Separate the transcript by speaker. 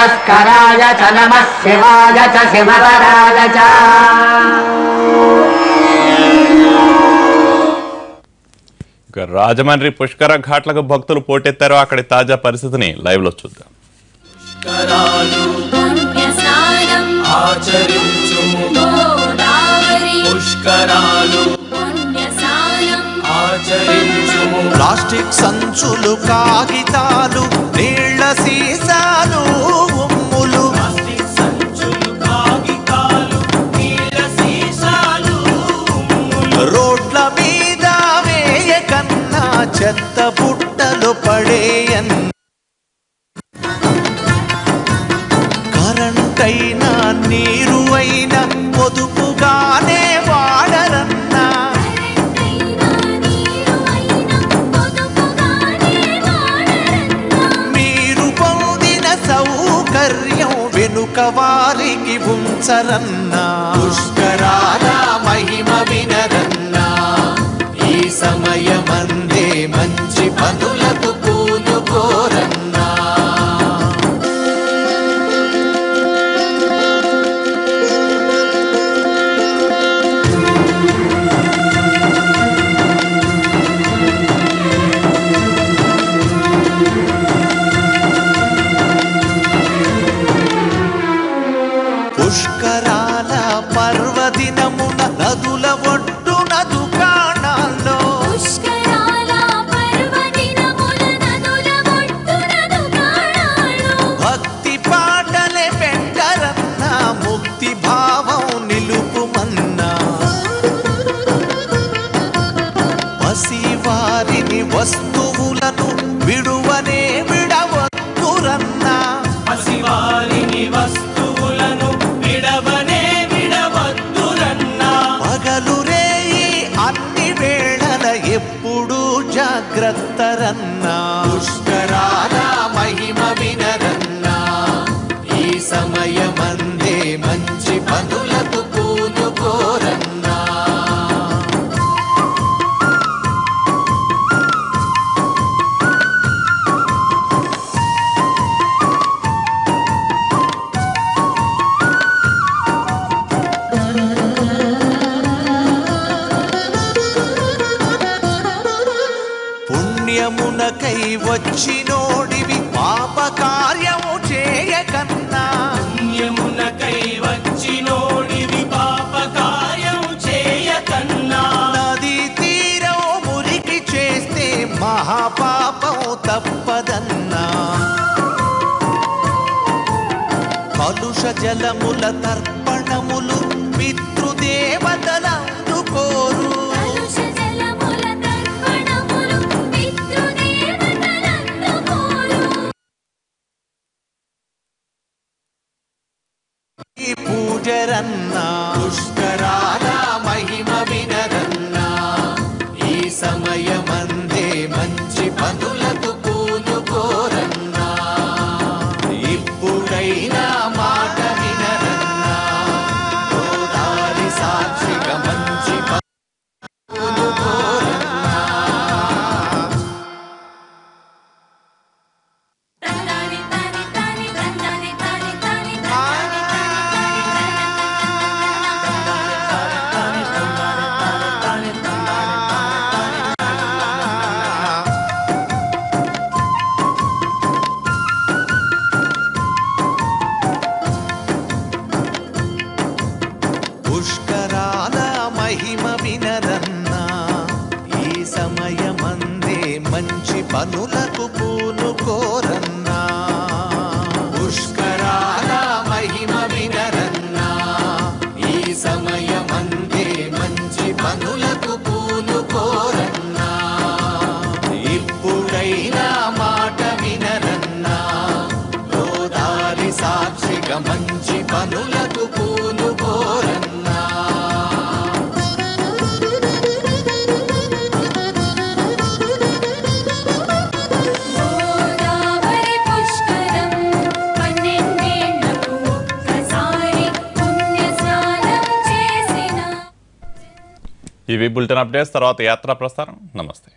Speaker 1: భాస్కరాయ చ నమః శివాయ చ శివతరాయ చ.
Speaker 2: రాజమండ్రి పుష్కర ఘాట్లకు భక్తులు పోటెత్తారు. అక్కడి తాజా పరిస్థితిని లైవ్ లో చూద్దాం.
Speaker 3: ప్లాస్టిక్ సంచులు, కాగితాలు, నీళ్ల సీసాలు, ఉమ్ములు, రోడ్ల మీద వేయకన్నా చెత్త బుట్టలు పడేయన్. కరెంటైనా నీరు అయినా పొదుపుగానే వాడరన్నా. మీరు పొందిన సౌకర్యం వెనుక వారికి ఉంచరన్నా. పుష్కరాల మహిమ వినరన్నా. ఈ సమయమందే మంచి పనులకు పూనుకోరన్నా. పుష్కరాల పర్వదినమున నదుల ఒడ్డున దుకాణాల్లో భక్తి పాటలే పెట్టరన్నా. ముక్తి భావం నిలుపుమన్నా. పసివారిని వస్తువులను విడువనే విడవద్దురన్నా. పసివారిని వస్తువులను విడవనే విడవద్దురన్నా. పగలు రేయి అన్ని వేళల ఎప్పుడూ జాగ్రత్తరన్నా. పుష్కరాల మహిమ వినరన్నా. ఈ సమయమందే మంచి పనులకు పూనుకోరన్నా. పుణ్యమునకై వచ్చినోడివి పాప కార్యము చేయకన్నా. పుణ్యమునకై వచ్చినోడివి పాప కార్యము చేయకన్నా. నది తీరం మురికి చేస్తే మహాపాపం తప్పదన్నా. కలుష జలముల తర్పణములు పితృదేవతలందుకోరు. పూజరన్నా. పుష్కరాల మహిమ వినరన్నా. ఈ సమయమందే మంచి పనులకు పూనుకోరన్నా. ఇప్పుడైనా మాట వినరన్నా. గోదారి సాక్షిగా మంచి పూనుకోరన్నా. పుష్కరాల మహిమ వినరన్నా. ఈ సమయమందే మంచి పనులకు పూనుకోరన్నా. పుష్కరాల మహిమ వినరన్నా. ఈ సమయమందే మంచి పనులకు పూనుకోరన్నా. ఇప్పుడైనా మాట వినరన్నా. గోదారి సాక్షిగా మంచి పనులకు పూనుకోరన్నా.
Speaker 2: ఇవి బులెటిన్ అప్డేట్స్. తర్వాత యాత్రా ప్రస్థానం. నమస్తే.